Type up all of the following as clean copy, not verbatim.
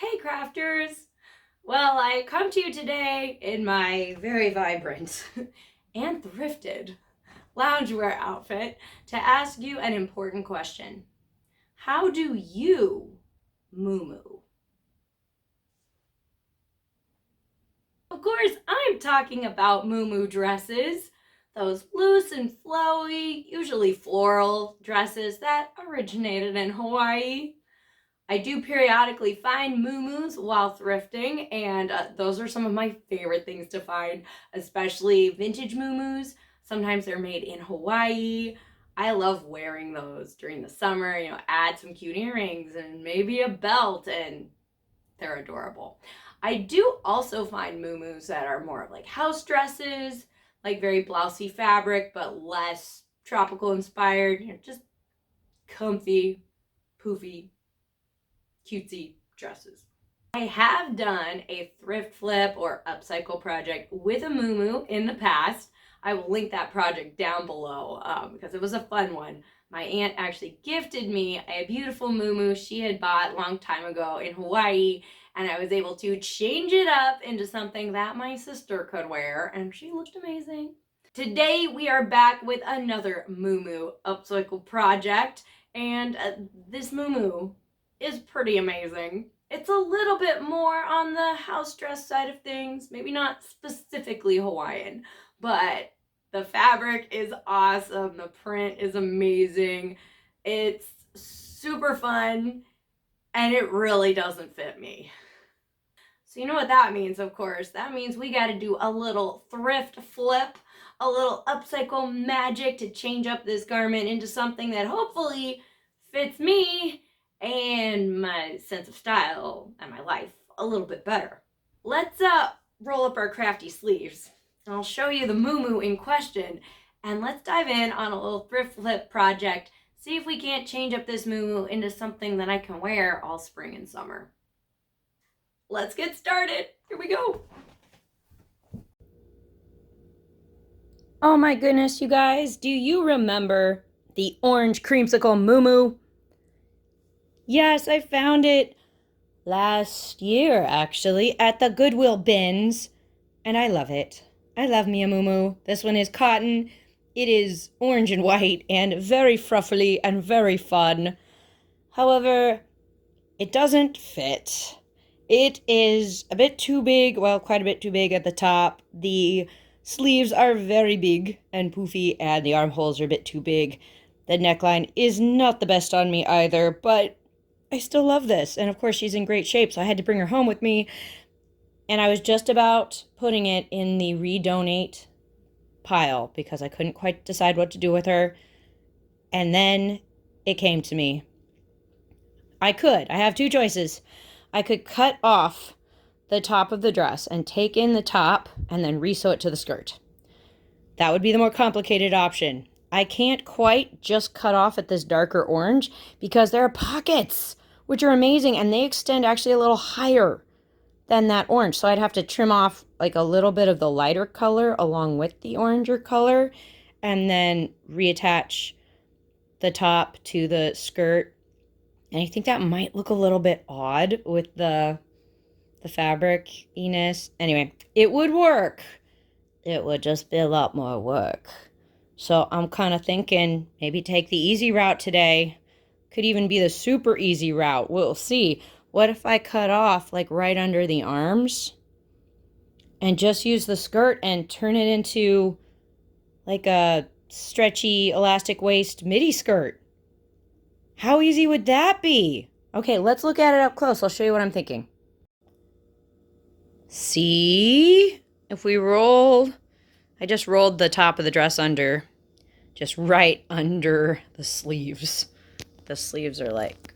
Hey crafters! Well, I come to you today in my very vibrant and thrifted loungewear outfit to ask you an important question. How do you moo-moo? Of course, I'm talking about muumuu dresses, those loose and flowy, usually floral dresses that originated in Hawaii. I do periodically find muumuus while thrifting, and those are some of my favorite things to find, especially vintage muumuus. Sometimes they're made in Hawaii. I love wearing those during the summer, add some cute earrings and maybe a belt, and they're adorable. I do also find muumuus that are more of like house dresses, like very blousy fabric, but less tropical inspired, just comfy, poofy, cutesy dresses. I have done a thrift flip or upcycle project with a muumuu in the past. I will link that project down below because it was a fun one. My aunt actually gifted me a beautiful muumuu she had bought a long time ago in Hawaii, and I was able to change it up into something that my sister could wear, and she looked amazing. Today we are back with another muumuu upcycle project, and this muumuu is pretty amazing. It's a little bit more on the house dress side of things, maybe not specifically Hawaiian, but the fabric is awesome. The print is amazing. It's super fun, and it really doesn't fit me. So you know what that means, of course. That means we got to do a little thrift flip, a little upcycle magic to change up this garment into something that hopefully fits me and my sense of style and my life a little bit better. Let's roll up our crafty sleeves. I'll show you the muumuu in question, and let's dive in on a little thrift flip project. See if we can't change up this muumuu into something that I can wear all spring and summer. Let's get started. Here we go. Oh my goodness, you guys. Do you remember the orange creamsicle muumuu? Yes, I found it last year, actually, at the Goodwill bins, and I love it. I love me a muumuu. This one is cotton. It is orange and white and very fruffly and very fun. However, it doesn't fit. It is a bit too big, well, quite a bit too big at the top. The sleeves are very big and poofy, and the armholes are a bit too big. The neckline is not the best on me either, but I still love this. And of course, she's in great shape, so I had to bring her home with me. And I was just about putting it in the redonate pile because I couldn't quite decide what to do with her. And then it came to me. I have two choices. I could cut off the top of the dress and take in the top and then resew it to the skirt. That would be the more complicated option. I can't quite just cut off at this darker orange because there are pockets, which are amazing, and they extend actually a little higher than that orange. So I'd have to trim off like a little bit of the lighter color along with the oranger color and then reattach the top to the skirt. And I think that might look a little bit odd with the fabric-iness. Anyway, it would work. It would just be a lot more work. So I'm kind of thinking maybe take the easy route today. Could even be the super easy route. We'll see. What if I cut off like right under the arms and just use the skirt and turn it into like a stretchy elastic waist midi skirt? How easy would that be? Okay, let's look at it up close. I'll show you what I'm thinking. See? If we roll, I just rolled the top of the dress under, just right under the sleeves. The sleeves are like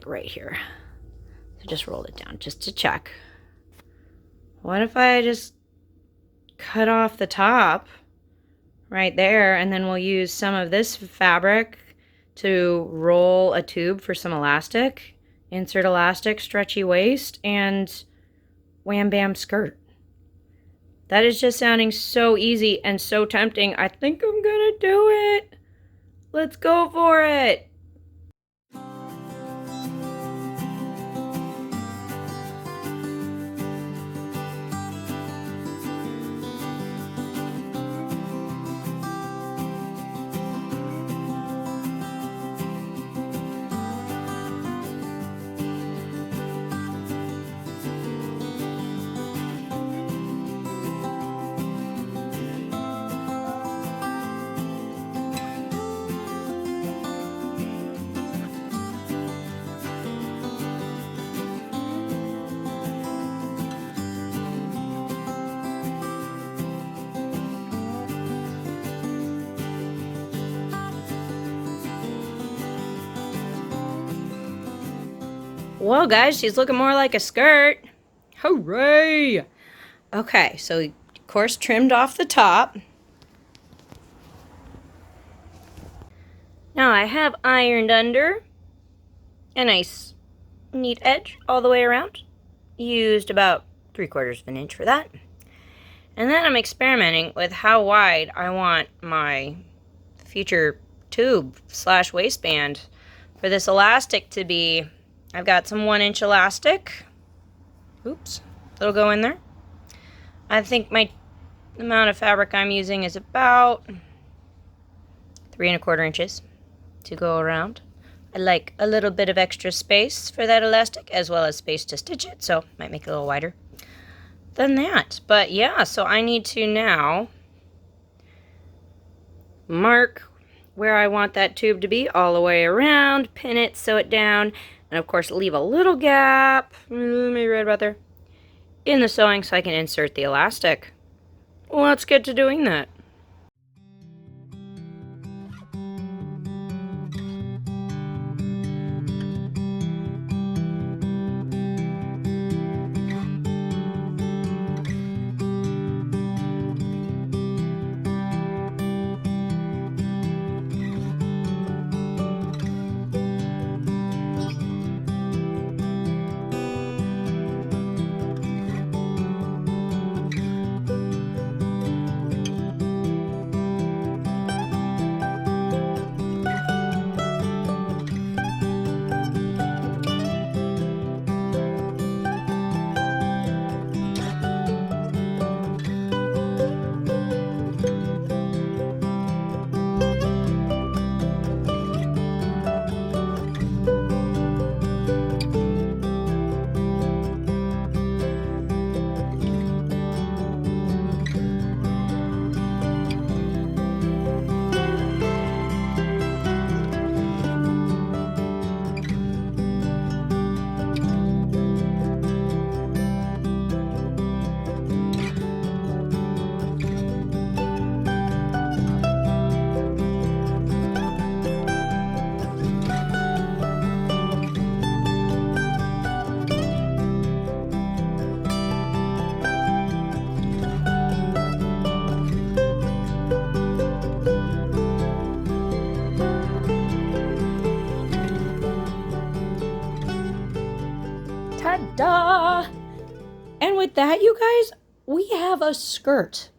right here. So just rolled it down just to check. What if I just cut off the top right there, and then we'll use some of this fabric to roll a tube for some elastic, insert elastic, stretchy waist, and wham bam skirt. That is just sounding so easy and so tempting. I think I'm gonna do it. Let's go for it. Well, guys, she's looking more like a skirt. Hooray! Okay, so of course trimmed off the top. Now I have ironed under a nice neat edge all the way around. Used about 3/4 of an inch for that. And then I'm experimenting with how wide I want my future tube / waistband for this elastic to be. I've got some 1-inch elastic. Oops, that'll go in there. I think my amount of fabric I'm using is about 3¼ inches to go around. I like a little bit of extra space for that elastic, as well as space to stitch it, so might make it a little wider than that. But yeah, so I need to now mark where I want that tube to be all the way around, pin it, sew it down, and of course leave a little gap, maybe right about there, in the sewing so I can insert the elastic. Let's get to doing that. Ta-da! And with that, you guys, we have a skirt.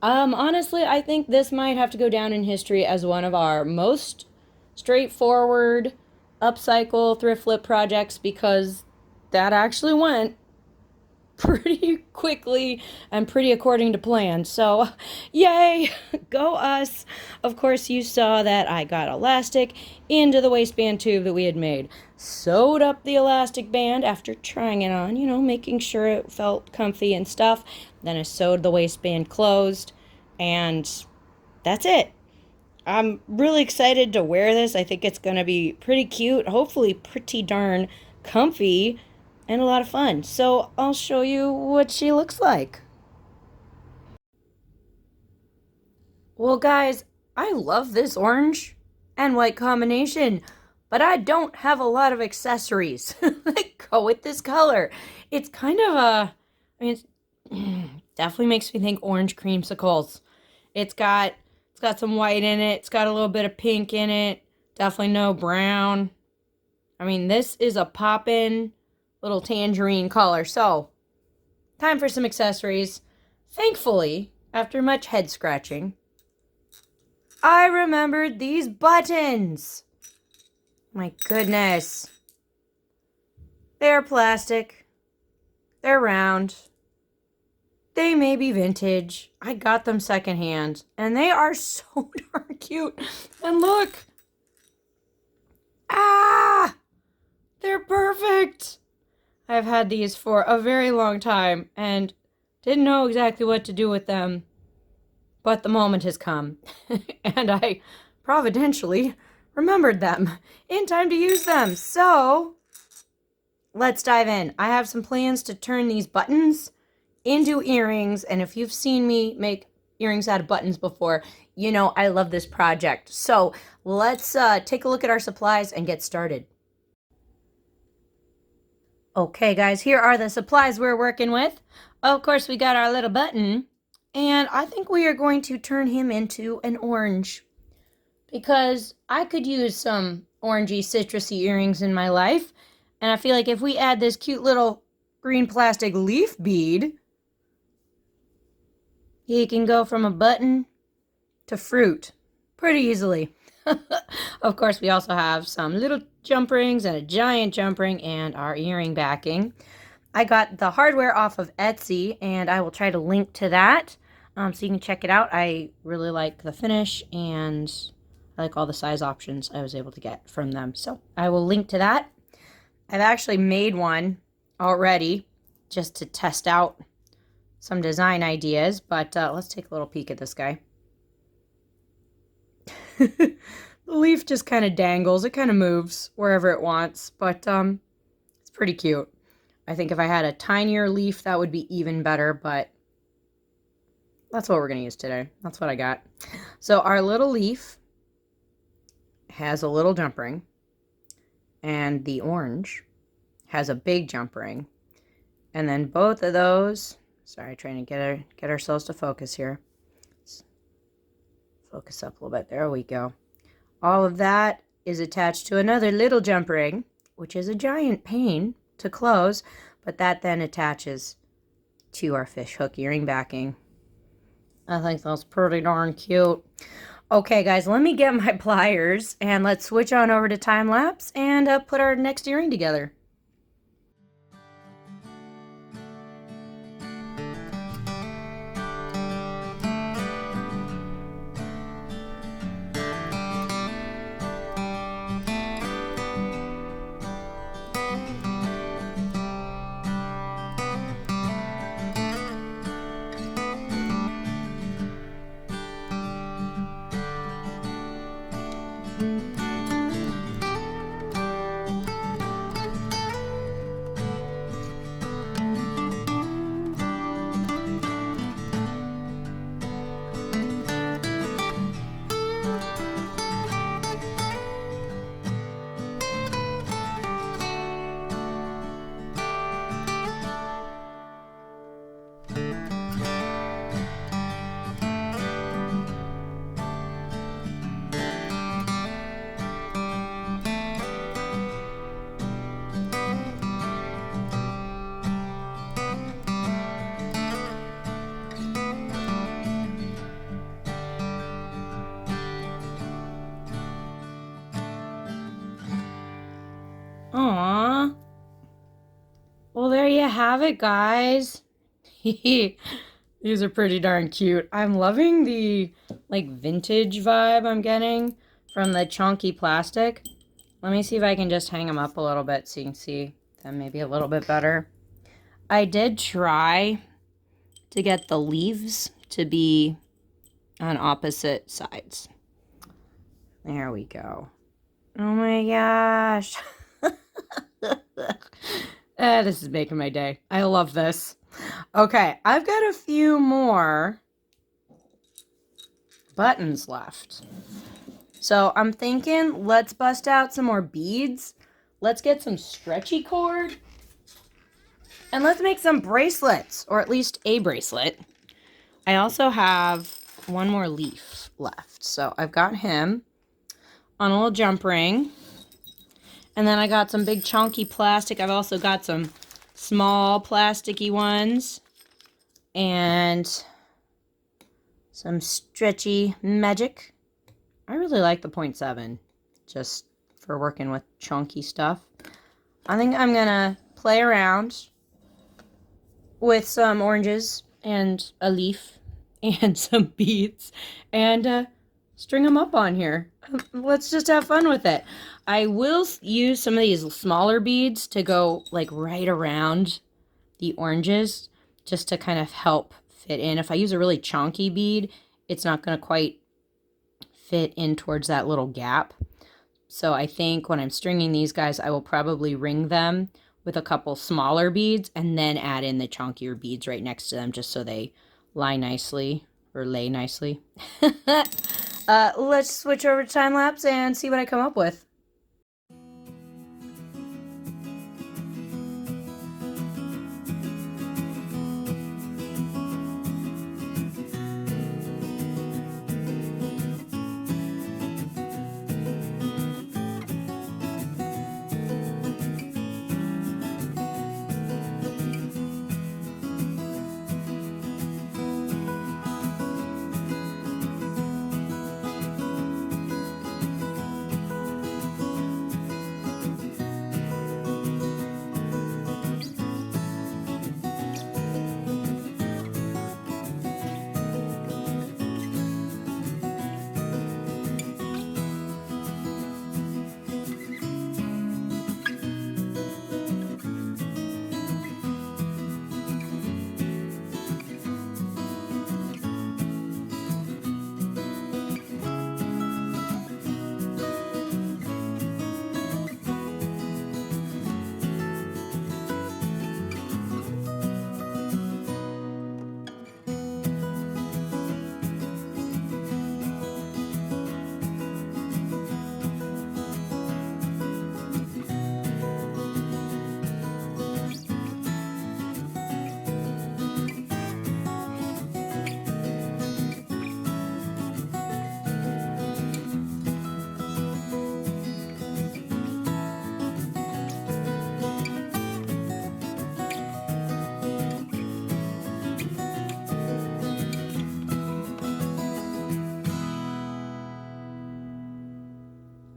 Honestly, I think this might have to go down in history as one of our most straightforward upcycle thrift flip projects, because that actually went pretty quickly and pretty according to plan. So yay, go us. Of course, you saw that I got elastic into the waistband tube that we had made, sewed up the elastic band after trying it on, you know, making sure it felt comfy and stuff. Then I sewed the waistband closed, and that's it. I'm really excited to wear this. I think it's going to be pretty cute, hopefully pretty darn comfy, and a lot of fun. So I'll show you what she looks like. Well, guys, I love this orange and white combination, but I don't have a lot of accessories that go with this color. It's kind of a, I mean, it definitely makes me think orange creamsicles. It's got some white in it. It's got a little bit of pink in it. Definitely no brown. I mean, this is a poppin' little tangerine color. So, time for some accessories. Thankfully, after much head scratching, I remembered these buttons. My goodness. They're plastic. They're round. They may be vintage. I got them secondhand, and they are so darn cute. And look. Ah! They're perfect. I've had these for a very long time and didn't know exactly what to do with them. But the moment has come, and I providentially remembered them in time to use them. So, let's dive in. I have some plans to turn these buttons into earrings, and if you've seen me make earrings out of buttons before, you know I love this project. So, let's take a look at our supplies and get started. Okay, guys, here are the supplies we're working with. Of course, we got our little button, and I think we are going to turn him into an orange because I could use some orangey, citrusy earrings in my life, and I feel like if we add this cute little green plastic leaf bead, he can go from a button to fruit pretty easily. Of course, we also have some little jump rings and a giant jump ring and our earring backing. I got the hardware off of Etsy, and I will try to link to that so you can check it out. I really like the finish, and I like all the size options I was able to get from them. So I will link to that. I've actually made one already just to test out some design ideas, but let's take a little peek at this guy. The leaf just kind of dangles. It kind of moves wherever it wants, but it's pretty cute. I think if I had a tinier leaf, that would be even better, but that's what we're going to use today. That's what I got. So our little leaf has a little jump ring, and the orange has a big jump ring. And then both of those, sorry, trying to get ourselves to focus here. Let's focus up a little bit. There we go. All of that is attached to another little jump ring, which is a giant pain to close, but that then attaches to our fish hook earring backing. I think that's pretty darn cute. Okay, guys, let me get my pliers and let's switch on over to time lapse and put our next earring together. Aww. Well, there you have it, guys. These are pretty darn cute. I'm loving the, like, vintage vibe I'm getting from the chunky plastic. Let me see if I can just hang them up a little bit so you can see them maybe a little bit better. I did try to get the leaves to be on opposite sides. There we go. Oh my gosh. This is making my day. I love this. Okay, I've got a few more buttons left. So I'm thinking let's bust out some more beads. Let's get some stretchy cord. And let's make some bracelets, or at least a bracelet. I also have one more leaf left. So I've got him on a little jump ring. And then I got some big chunky plastic. I've also got some small plasticky ones. And some stretchy magic. I really like the 0.7 just for working with chunky stuff. I think I'm going to play around with some oranges and a leaf and some beads and string them up on here. Let's just have fun with it. I will use some of these smaller beads to go like right around the oranges just to kind of help fit in. If I use a really chunky bead, it's not going to quite fit in towards that little gap. So I think when I'm stringing these guys, I will probably ring them with a couple smaller beads and then add in the chunkier beads right next to them just so they lie nicely or lay nicely. Let's switch over to time lapse and see what I come up with.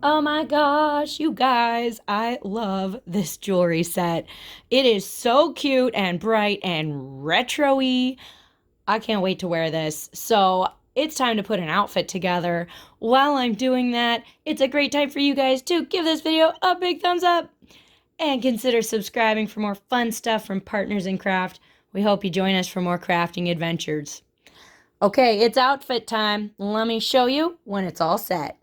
Oh my gosh, you guys, I love this jewelry set. It is so cute and bright and retro-y. I can't wait to wear this. So it's time to put an outfit together. While I'm doing that, it's a great time for you guys to give this video a big thumbs up and consider subscribing for more fun stuff from Partners in Craft. We hope you join us for more crafting adventures. Okay, it's outfit time. Let me show you when it's all set.